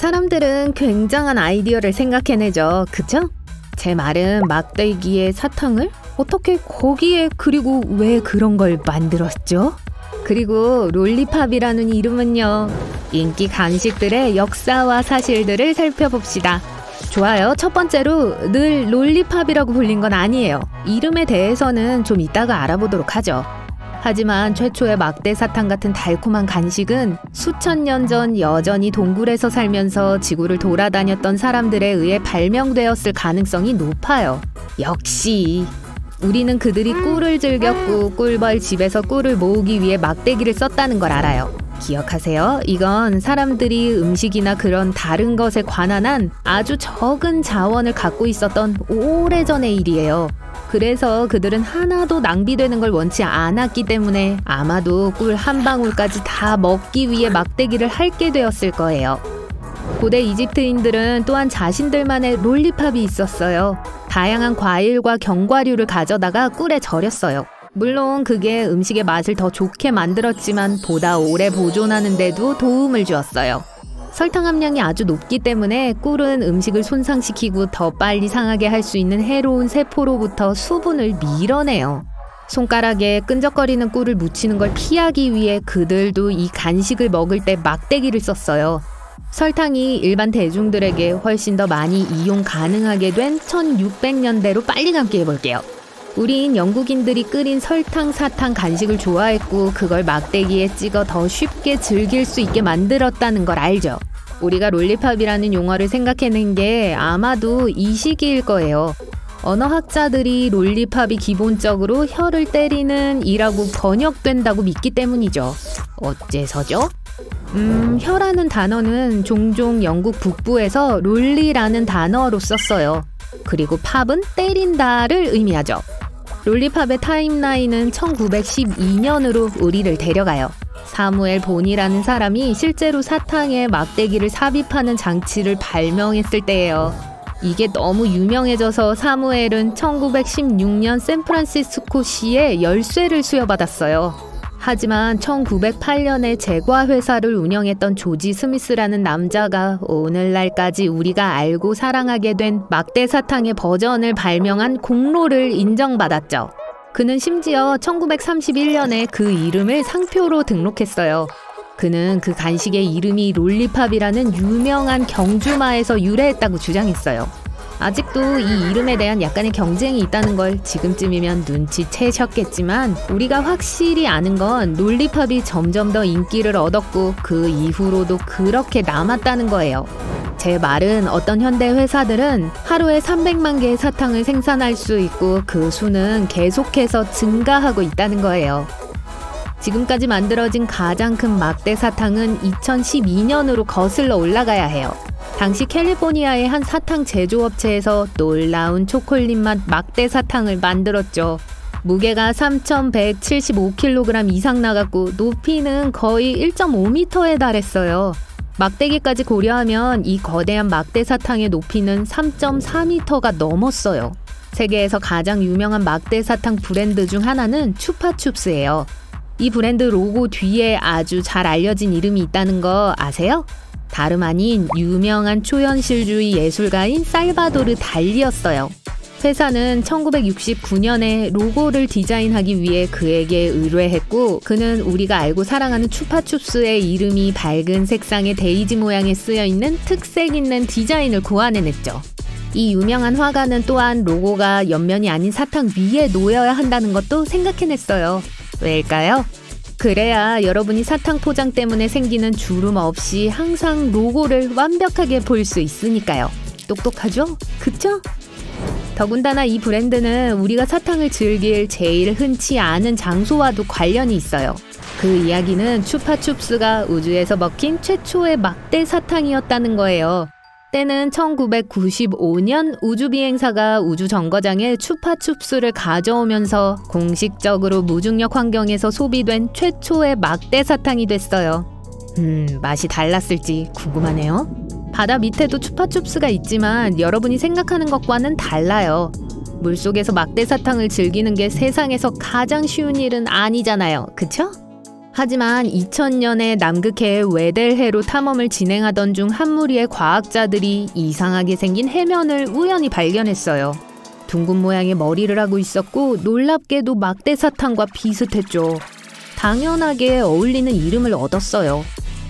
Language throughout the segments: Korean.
사람들은 굉장한 아이디어를 생각해내죠. 그쵸? 제 말은 막대기에 사탕을? 어떻게 거기에 그리고 왜 그런 걸 만들었죠? 그리고 롤리팝이라는 이름은요. 인기 간식들의 역사와 사실들을 살펴봅시다. 좋아요. 첫 번째로 늘 롤리팝이라고 불린 건 아니에요. 이름에 대해서는 좀 이따가 알아보도록 하죠. 하지만 최초의 막대사탕 같은 달콤한 간식은 수천 년 전 여전히 동굴에서 살면서 지구를 돌아다녔던 사람들에 의해 발명되었을 가능성이 높아요. 역시 우리는 그들이 꿀을 즐겼고 꿀벌 집에서 꿀을 모으기 위해 막대기를 썼다는 걸 알아요. 기억하세요. 이건 사람들이 음식이나 그런 다른 것에 관한 한 아주 적은 자원을 갖고 있었던 오래전의 일이에요. 그래서 그들은 하나도 낭비되는 걸 원치 않았기 때문에 아마도 꿀 한 방울까지 다 먹기 위해 막대기를 핥게 되었을 거예요. 고대 이집트인들은 또한 자신들만의 롤리팝이 있었어요. 다양한 과일과 견과류를 가져다가 꿀에 절였어요. 물론 그게 음식의 맛을 더 좋게 만들었지만 보다 오래 보존하는 데도 도움을 주었어요. 설탕 함량이 아주 높기 때문에 꿀은 음식을 손상시키고 더 빨리 상하게 할 수 있는 해로운 세포로부터 수분을 밀어내요. 손가락에 끈적거리는 꿀을 묻히는 걸 피하기 위해 그들도 이 간식을 먹을 때 막대기를 썼어요. 설탕이 일반 대중들에게 훨씬 더 많이 이용 가능하게 된 1600년대로 빨리 감기 해볼게요. 우린 영국인들이 끓인 설탕 사탕 간식을 좋아했고 그걸 막대기에 찍어 더 쉽게 즐길 수 있게 만들었다는 걸 알죠. 우리가 롤리팝이라는 용어를 생각해낸 게 아마도 이 시기일 거예요. 언어학자들이 롤리팝이 기본적으로 혀를 때리는 이라고 번역된다고 믿기 때문이죠. 어째서죠? 혀라는 단어는 종종 영국 북부에서 롤리라는 단어로 썼어요. 그리고 팝은 때린다를 의미하죠. 롤리팝의 타임라인은 1912년으로 우리를 데려가요. 사무엘 본이라는 사람이 실제로 사탕에 막대기를 삽입하는 장치를 발명했을 때예요. 이게 너무 유명해져서 사무엘은 1916년 샌프란시스코시에 열쇠를 수여받았어요. 하지만 1908년에 제과회사를 운영했던 조지 스미스라는 남자가 오늘날까지 우리가 알고 사랑하게 된 막대사탕의 버전을 발명한 공로를 인정받았죠. 그는 심지어 1931년에 그 이름을 상표로 등록했어요. 그는 그 간식의 이름이 롤리팝이라는 유명한 경주마에서 유래했다고 주장했어요. 아직도 이 이름에 대한 약간의 경쟁이 있다는 걸 지금쯤이면 눈치채셨겠지만 우리가 확실히 아는 건 롤리팝이 점점 더 인기를 얻었고 그 이후로도 그렇게 남았다는 거예요. 제 말은 어떤 현대 회사들은 하루에 300만 개의 사탕을 생산할 수 있고 그 수는 계속해서 증가하고 있다는 거예요. 지금까지 만들어진 가장 큰 막대 사탕은 2012년으로 거슬러 올라가야 해요. 당시 캘리포니아의 한 사탕 제조업체에서 놀라운 초콜릿 맛 막대 사탕을 만들었죠. 무게가 3,175kg 이상 나갔고 높이는 거의 1.5m에 달했어요. 막대기까지 고려하면 이 거대한 막대 사탕의 높이는 3.4m가 넘었어요. 세계에서 가장 유명한 막대 사탕 브랜드 중 하나는 추파춥스예요. 이 브랜드 로고 뒤에 아주 잘 알려진 이름이 있다는 거 아세요? 다름 아닌 유명한 초현실주의 예술가인 살바도르 달리였어요. 회사는 1969년에 로고를 디자인하기 위해 그에게 의뢰했고 그는 우리가 알고 사랑하는 추파춥스의 이름이 밝은 색상의 데이지 모양에 쓰여있는 특색 있는 디자인을 고안해냈죠. 이 유명한 화가는 또한 로고가 옆면이 아닌 사탕 위에 놓여야 한다는 것도 생각해냈어요. 왜일까요? 그래야 여러분이 사탕 포장 때문에 생기는 주름 없이 항상 로고를 완벽하게 볼 수 있으니까요. 똑똑하죠? 그쵸? 더군다나 이 브랜드는 우리가 사탕을 즐길 제일 흔치 않은 장소와도 관련이 있어요. 그 이야기는 추파춥스가 우주에서 먹힌 최초의 막대 사탕이었다는 거예요. 때는 1995년 우주비행사가 우주정거장에 추파춥스를 가져오면서 공식적으로 무중력 환경에서 소비된 최초의 막대 사탕이 됐어요. 맛이 달랐을지 궁금하네요. 바다 밑에도 추파춥스가 있지만 여러분이 생각하는 것과는 달라요. 물속에서 막대 사탕을 즐기는 게 세상에서 가장 쉬운 일은 아니잖아요. 그쵸? 하지만 2000년에 남극해의 웨델해로 탐험을 진행하던 중 한 무리의 과학자들이 이상하게 생긴 해면을 우연히 발견했어요. 둥근 모양의 머리를 하고 있었고 놀랍게도 막대사탕과 비슷했죠. 당연하게 어울리는 이름을 얻었어요.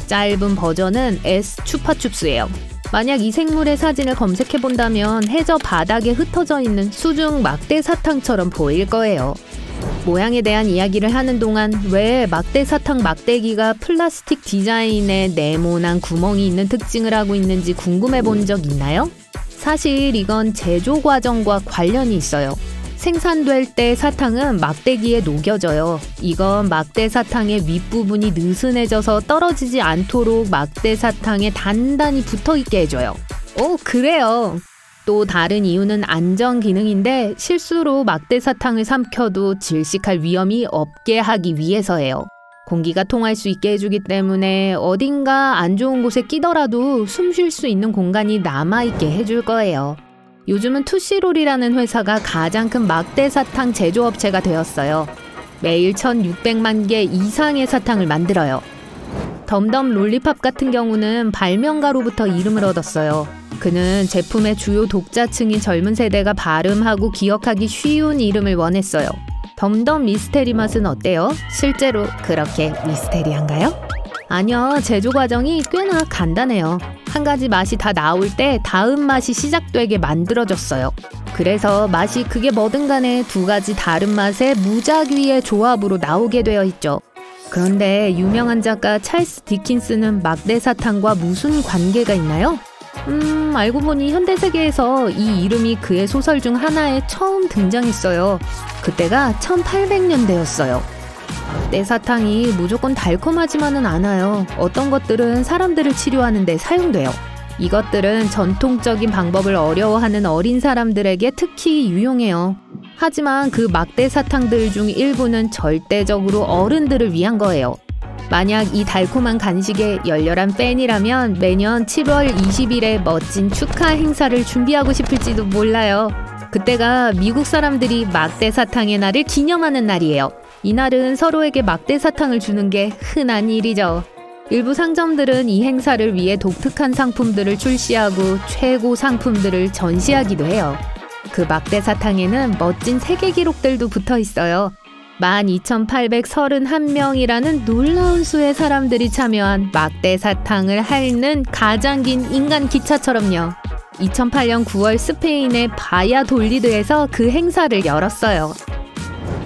짧은 버전은 S 추파춥스예요. 만약 이 생물의 사진을 검색해본다면 해저 바닥에 흩어져 있는 수중 막대사탕처럼 보일 거예요. 모양에 대한 이야기를 하는 동안 왜 막대사탕 막대기가 플라스틱 디자인에 네모난 구멍이 있는 특징을 하고 있는지 궁금해 본 적 있나요? 사실 이건 제조 과정과 관련이 있어요. 생산될 때 사탕은 막대기에 녹여져요. 이건 막대사탕의 윗부분이 느슨해져서 떨어지지 않도록 막대사탕에 단단히 붙어있게 해줘요. 오, 그래요. 또 다른 이유는 안전 기능인데 실수로 막대사탕을 삼켜도 질식할 위험이 없게 하기 위해서예요. 공기가 통할 수 있게 해주기 때문에 어딘가 안 좋은 곳에 끼더라도 숨 쉴 수 있는 공간이 남아있게 해줄 거예요. 요즘은 투시롤이라는 회사가 가장 큰 막대사탕 제조업체가 되었어요. 매일 1600만 개 이상의 사탕을 만들어요. 덤덤 롤리팝 같은 경우는 발명가로부터 이름을 얻었어요. 그는 제품의 주요 독자층인 젊은 세대가 발음하고 기억하기 쉬운 이름을 원했어요. 덤덤 미스테리 맛은 어때요? 실제로 그렇게 미스테리한가요? 아니요, 제조 과정이 꽤나 간단해요. 한 가지 맛이 다 나올 때 다음 맛이 시작되게 만들어졌어요. 그래서 맛이 그게 뭐든 간에 두 가지 다른 맛의 무작위의 조합으로 나오게 되어 있죠. 그런데 유명한 작가 찰스 디킨스는 막대사탕과 무슨 관계가 있나요? 알고 보니 현대세계에서 이 이름이 그의 소설 중 하나에 처음 등장했어요. 그때가 1800년대였어요. 막대사탕이 무조건 달콤하지만은 않아요. 어떤 것들은 사람들을 치료하는 데 사용돼요. 이것들은 전통적인 방법을 어려워하는 어린 사람들에게 특히 유용해요. 하지만 그 막대사탕들 중 일부는 절대적으로 어른들을 위한 거예요. 만약 이 달콤한 간식에 열렬한 팬이라면 매년 7월 20일에 멋진 축하 행사를 준비하고 싶을지도 몰라요. 그때가 미국 사람들이 막대사탕의 날을 기념하는 날이에요. 이날은 서로에게 막대사탕을 주는 게 흔한 일이죠. 일부 상점들은 이 행사를 위해 독특한 상품들을 출시하고 최고 상품들을 전시하기도 해요. 그 막대사탕에는 멋진 세계 기록들도 붙어 있어요. 12,831명이라는 놀라운 수의 사람들이 참여한 막대사탕을 핥는 가장 긴 인간 기차처럼요. 2008년 9월 스페인의 바야돌리드에서 그 행사를 열었어요.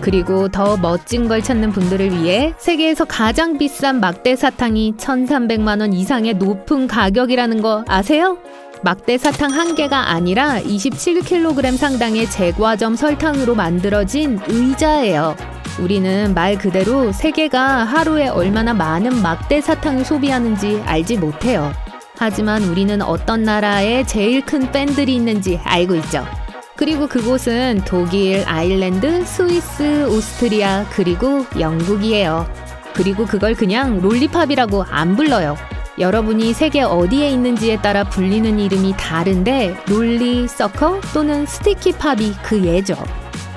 그리고 더 멋진 걸 찾는 분들을 위해 세계에서 가장 비싼 막대사탕이 1,300만 원 이상의 높은 가격이라는 거 아세요? 막대사탕 한 개가 아니라 27kg 상당의 제과점 설탕으로 만들어진 의자예요. 우리는 말 그대로 세계가 하루에 얼마나 많은 막대사탕을 소비하는지 알지 못해요. 하지만 우리는 어떤 나라에 제일 큰 팬들이 있는지 알고 있죠. 그리고 그곳은 독일, 아일랜드, 스위스, 오스트리아, 그리고 영국이에요. 그리고 그걸 그냥 롤리팝이라고 안 불러요. 여러분이 세계 어디에 있는지에 따라 불리는 이름이 다른데 롤리, 서커 또는 스티키 팝이 그 예죠.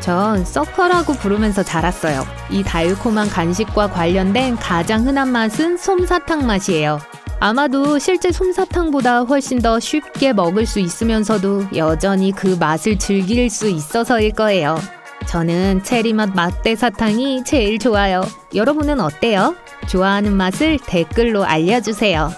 전 서커라고 부르면서 자랐어요. 이 달콤한 간식과 관련된 가장 흔한 맛은 솜사탕 맛이에요. 아마도 실제 솜사탕보다 훨씬 더 쉽게 먹을 수 있으면서도 여전히 그 맛을 즐길 수 있어서일 거예요. 저는 체리맛 막대사탕이 제일 좋아요. 여러분은 어때요? 좋아하는 맛을 댓글로 알려주세요.